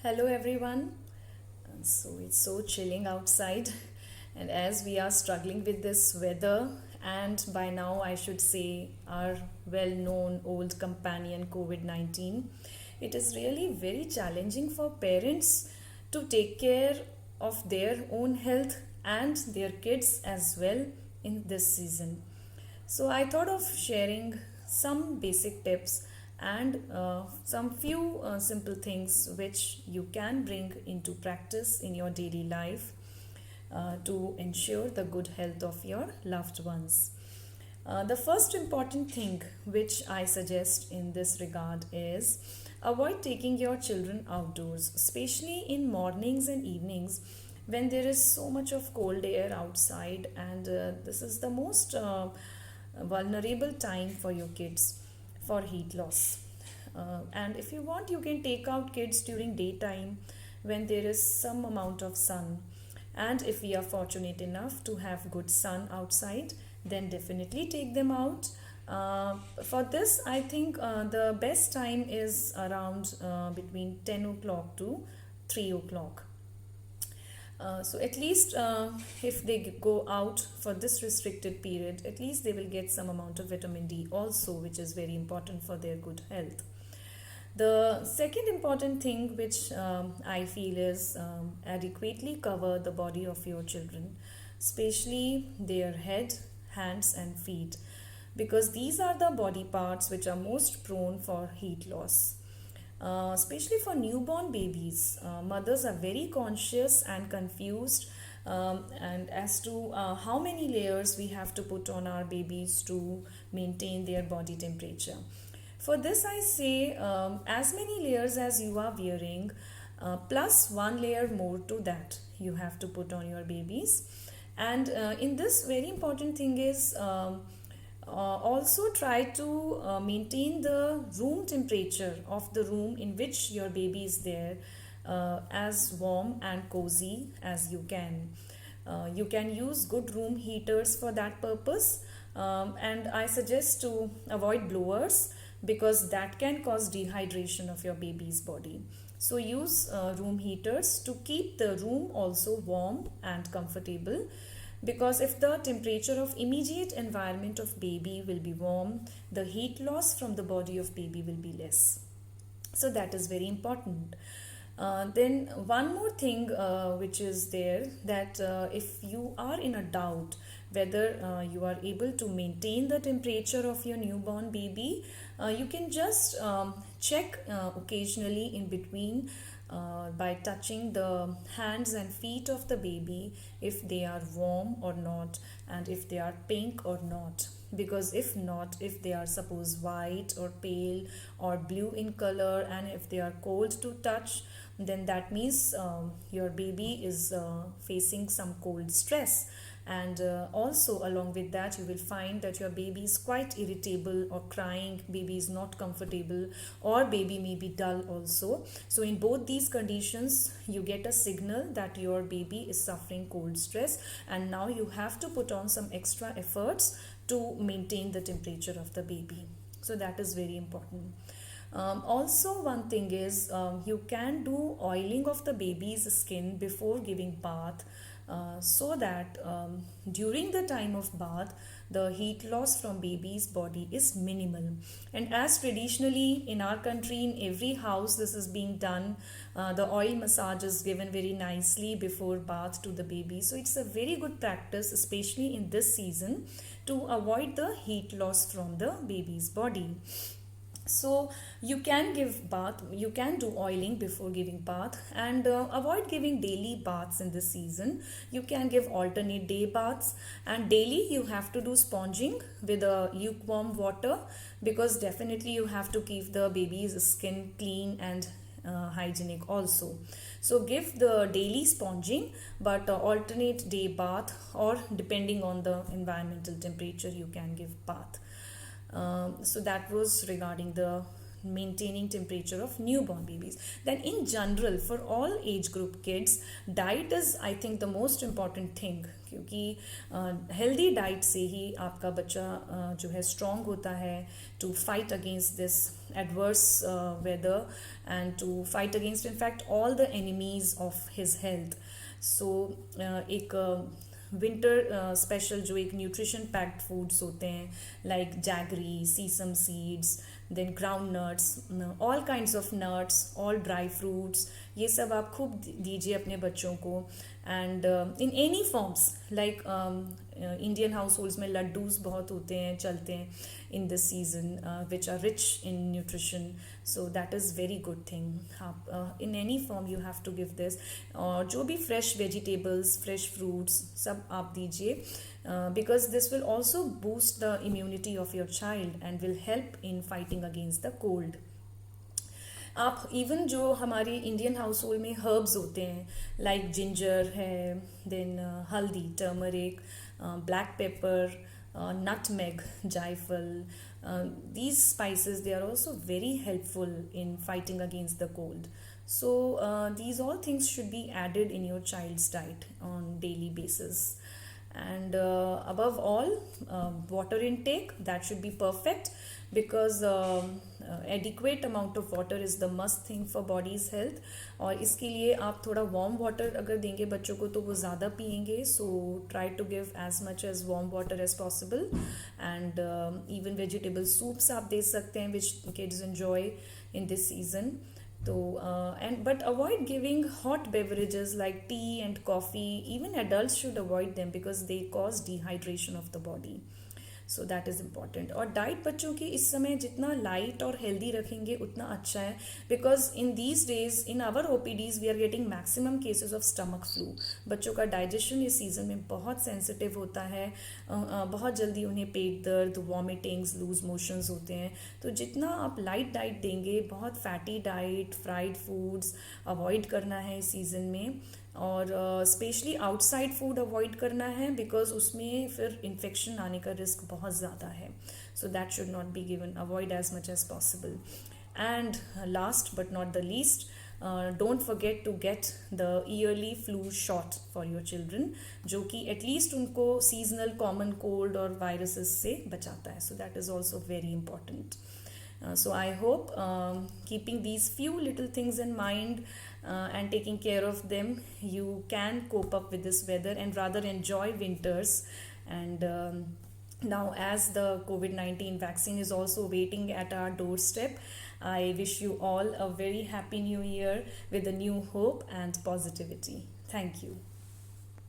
Hello everyone. So it's so chilling outside, and as we are struggling with this weather, and by now I should say our well known old companion COVID 19, it is really very challenging for parents to take care of their own health and their kids as well in this season. So I thought of sharing some basic tips and some few simple things which you can bring into practice in your daily life to ensure the good health of your loved ones. The first important thing which I suggest in this regard is avoid taking your children outdoors, especially in mornings and evenings when there is so much of cold air outside, and this is the most vulnerable time for your kids for heat loss. And if you want, you can take out kids during daytime when there is some amount of sun. And if we are fortunate enough to have good sun outside, then definitely take them out. For this, I think the best time is around between 10 o'clock to 3 o'clock. So at least if they go out for this restricted period, at least they will get some amount of vitamin D also, which is very important for their good health. The second important thing which I feel is adequately cover the body of your children, especially their head, hands and feet, because these are the body parts which are most prone for heat loss. Especially for newborn babies, mothers are very conscious and confused and as to how many layers we have to put on our babies to maintain their body temperature. For this, I say as many layers as you are wearing, plus one layer more to that you have to put on your babies. And in this, very important thing is also try to maintain the room temperature of the room in which your baby is there as warm and cozy as you can. You can use good room heaters for that purpose, and I suggest to avoid blowers because that can cause dehydration of your baby's body. So use room heaters to keep the room also warm and comfortable, because if the temperature of immediate environment of baby will be warm, the heat loss from the body of baby will be less. So that is very important. Then one more thing which is there, that if you are in a doubt whether you are able to maintain the temperature of your newborn baby, you can just check occasionally in between by touching the hands and feet of the baby if they are warm or not, and if they are pink or not. Because if not, if they are suppose white or pale or blue in color, and if they are cold to touch, then that means your baby is facing some cold stress. And also along with that, you will find that your baby is quite irritable or crying, baby is not comfortable, or baby may be dull also. So in both these conditions, you get a signal that your baby is suffering cold stress, and now you have to put on some extra efforts to maintain the temperature of the baby. So that is very important. Also, one thing is you can do oiling of the baby's skin before giving bath, so that during the time of bath the heat loss from baby's body is minimal. And as traditionally in our country, in every house this is being done, the oil massage is given very nicely before bath to the baby. So it's a very good practice, especially in this season, to avoid the heat loss from the baby's body. So you can give bath, you can do oiling before giving bath, and avoid giving daily baths in this season. You can give alternate day baths, and daily you have to do sponging with a lukewarm water, because definitely you have to keep the baby's skin clean and hygienic also. So give the daily sponging, but alternate day bath, or depending on the environmental temperature you can give bath. So that was regarding the maintaining temperature of newborn babies. Then in general for all age group kids, diet is I think the most important thing, क्योंकि healthy diet से ही आपका बच्चा जो है strong होता है to fight against this adverse weather and to fight against in fact all the enemies of his health. So एक विंटर स्पेशल जो एक न्यूट्रिशन पैक्ड फूड्स होते हैं like jaggery, sesame seeds, then ground nuts, all kinds of nuts, all dry fruits, ये सब आप खूब दीजिए अपने बच्चों को. And in any forms like Indian households में लड्डूज बहुत होते हैं, चलते हैं in this season which are rich in nutrition. So that is very good thing. आप in any form you have to give this. और जो भी फ्रेश वेजिटेबल्स, फ्रेश फ्रूट्स सब आप दीजिए, because this will also boost the immunity of your child and will help in fighting against the cold. आप even जो हमारी Indian house hold में हर्ब्स होते हैं लाइक जिंजर है, देन हल्दी, टर्मरिक, ब्लैक पेपर, nutmeg, जायफल, these spices they are also very helpful in fighting against the cold. So these all things should be added in your child's diet on daily basis. And above all, water intake, that should be perfect, because adequate amount of water is the must thing for body's health. और इसके लिए आप थोड़ा warm water अगर देंगे बच्चों को तो वो ज़्यादा पिएंगे. So try to give as much as warm water as possible. And even vegetable soups आप दे सकते हैं which kids enjoy in this season. So but avoid giving hot beverages like tea and coffee. Even adults should avoid them because they cause dehydration of the body. So that is important. और diet बच्चों की इस समय जितना light और healthy रखेंगे उतना अच्छा है, because in these days in our OPDs we are getting maximum cases of stomach flu. बच्चों का डाइजेशन इस सीजन में बहुत सेंसिटिव होता है, बहुत जल्दी उन्हें पेट दर्द, वॉमिटिंग्स, लूज मोशंस होते हैं. तो जितना आप लाइट डाइट देंगे, बहुत fatty diet, fried foods avoid करना है इस सीज़न में. और स्पेशली आउटसाइड फूड अवॉइड करना है बिकॉज उसमें फिर इन्फेक्शन आने का रिस्क बहुत ज़्यादा है. So that should not be given. Avoid as much as possible. And last but not the least, don't forget to get the early flu shot for your children, जो कि at least उनको seasonal common cold और viruses से बचाता है. So that is also very important. So I hope keeping these few little things in mind and taking care of them, you can cope up with this weather and rather enjoy winters. And now as the COVID-19 vaccine is also waiting at our doorstep, I wish you all a very happy new year with a new hope and positivity. Thank you.